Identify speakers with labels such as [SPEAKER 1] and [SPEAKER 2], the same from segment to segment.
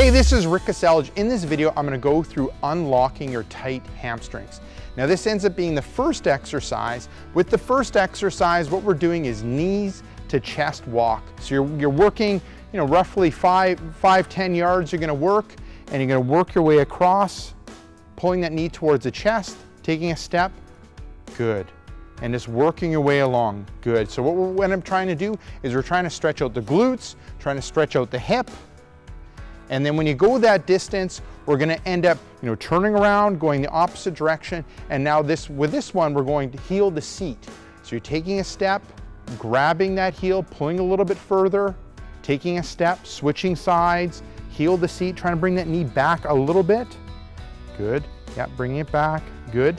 [SPEAKER 1] Hey, this is Rick Caselge. In this video, I'm gonna go through unlocking your tight hamstrings. Now this ends up being the first exercise. With the first exercise, what we're doing is knees to chest walk. So you're working, roughly 5-10 yards you're gonna work, and you're gonna work your way across, pulling that knee towards the chest, taking a step, good. And just working your way along, good. So what I'm trying to do is we're trying to stretch out the glutes, trying to stretch out the hip, and then when you go that distance, we're gonna end up turning around, going the opposite direction, and now with this one, we're going to heel the seat. So you're taking a step, grabbing that heel, pulling a little bit further, taking a step, switching sides, heel the seat, trying to bring that knee back a little bit. Good, yep, bringing it back, good.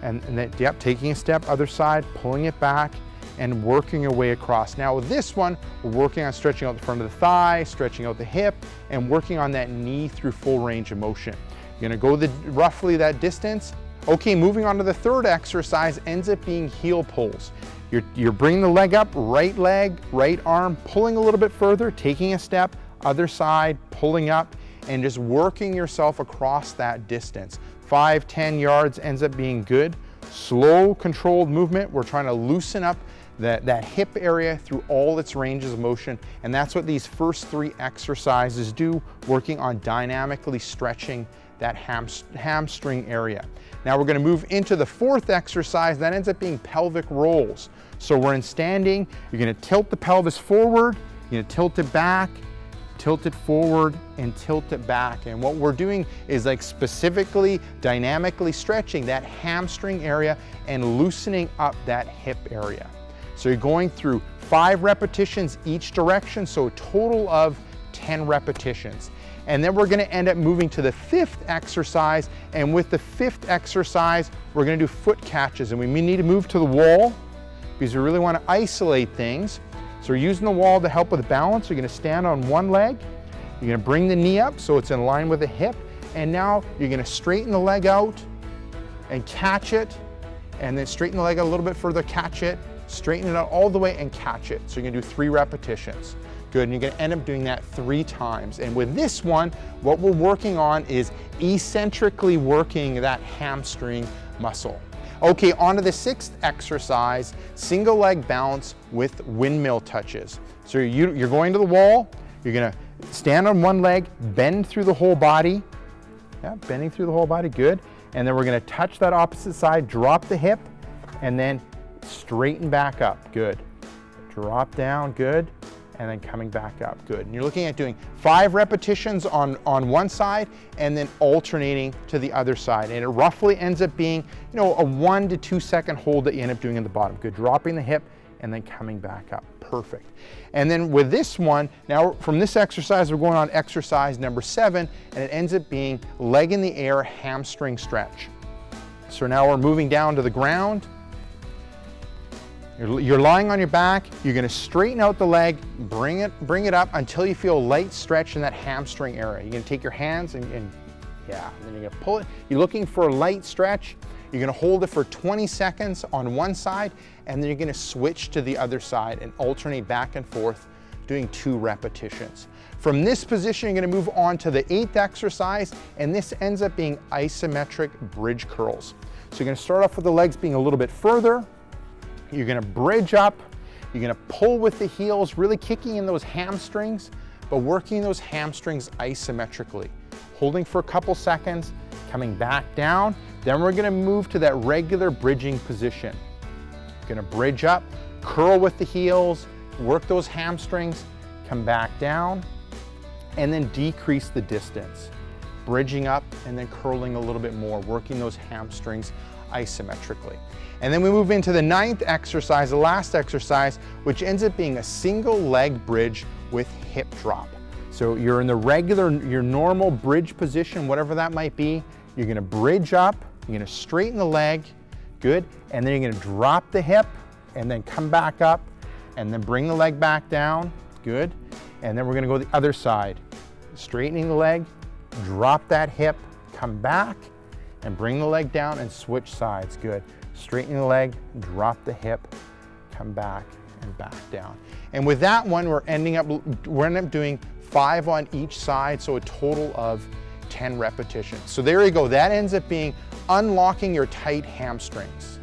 [SPEAKER 1] And then, yep, taking a step, other side, pulling it back, and working your way across. Now with this one, we're working on stretching out the front of the thigh, stretching out the hip, and working on that knee through full range of motion. You're gonna go roughly that distance. Okay, moving on to the third exercise, ends up being heel pulls. You're bringing the leg up, right leg, right arm, pulling a little bit further, taking a step, other side, pulling up, and just working yourself across that distance. 5-10 yards ends up being good. Slow, controlled movement. We're trying to loosen up that hip area through all its ranges of motion, and that's what these first three exercises do, working on dynamically stretching that hamstring area. Now we're gonna move into the fourth exercise, that ends up being pelvic rolls. So we're in standing, you're gonna tilt the pelvis forward, you're gonna tilt it back, tilt it forward, and tilt it back. And what we're doing is like specifically dynamically stretching that hamstring area and loosening up that hip area. So you're going through 5 repetitions each direction, so a total of 10 repetitions. And then we're gonna end up moving to the fifth exercise, and with the fifth exercise, we're gonna do foot catches, and we need to move to the wall because we really wanna isolate things. So we're using the wall to help with balance. You're gonna stand on one leg, you're gonna bring the knee up so it's in line with the hip, and now you're gonna straighten the leg out and catch it, and then straighten the leg out a little bit further, catch it, straighten it out all the way and catch it. So you're gonna do 3 repetitions. Good, and you're gonna end up doing that 3 times. And with this one, what we're working on is eccentrically working that hamstring muscle. Okay, on to the 6th exercise, single leg balance with windmill touches. So you're going to the wall, you're gonna stand on one leg, bend through the whole body. Yeah, bending through the whole body, good. And then we're gonna touch that opposite side, drop the hip, and then straighten back up, good. Drop down, good. And then coming back up, good. And you're looking at doing 5 repetitions on one side and then alternating to the other side. And it roughly ends up being, a 1 to 2 second hold that you end up doing in the bottom. Good, dropping the hip and then coming back up, perfect. And then with this one, now from this exercise, we're going on exercise number 7, and it ends up being leg in the air hamstring stretch. So now we're moving down to the ground. You're lying on your back, you're gonna straighten out the leg, bring it up until you feel a light stretch in that hamstring area. You're gonna take your hands and then you're gonna pull it. You're looking for a light stretch. You're gonna hold it for 20 seconds on one side, and then you're gonna switch to the other side and alternate back and forth, doing 2 repetitions. From this position, you're gonna move on to the 8th exercise, and this ends up being isometric bridge curls. So you're gonna start off with the legs being a little bit further. You're gonna bridge up, you're gonna pull with the heels, really kicking in those hamstrings, but working those hamstrings isometrically. Holding for a couple seconds, coming back down, then we're gonna move to that regular bridging position. You're gonna bridge up, curl with the heels, work those hamstrings, come back down, and then decrease the distance. Bridging up and then curling a little bit more, working those hamstrings isometrically. And then we move into the 9th exercise, the last exercise, which ends up being a single leg bridge with hip drop. So you're in the your normal bridge position, whatever that might be. You're gonna bridge up, you're gonna straighten the leg, good, and then you're gonna drop the hip and then come back up and then bring the leg back down, good. And then we're gonna go the other side. Straightening the leg, drop that hip, come back, and bring the leg down and switch sides, good. Straightening the leg, drop the hip, come back and back down. And with that one, we're ending up doing 5 on each side, so a total of 10 repetitions. So there you go, that ends up being unlocking your tight hamstrings.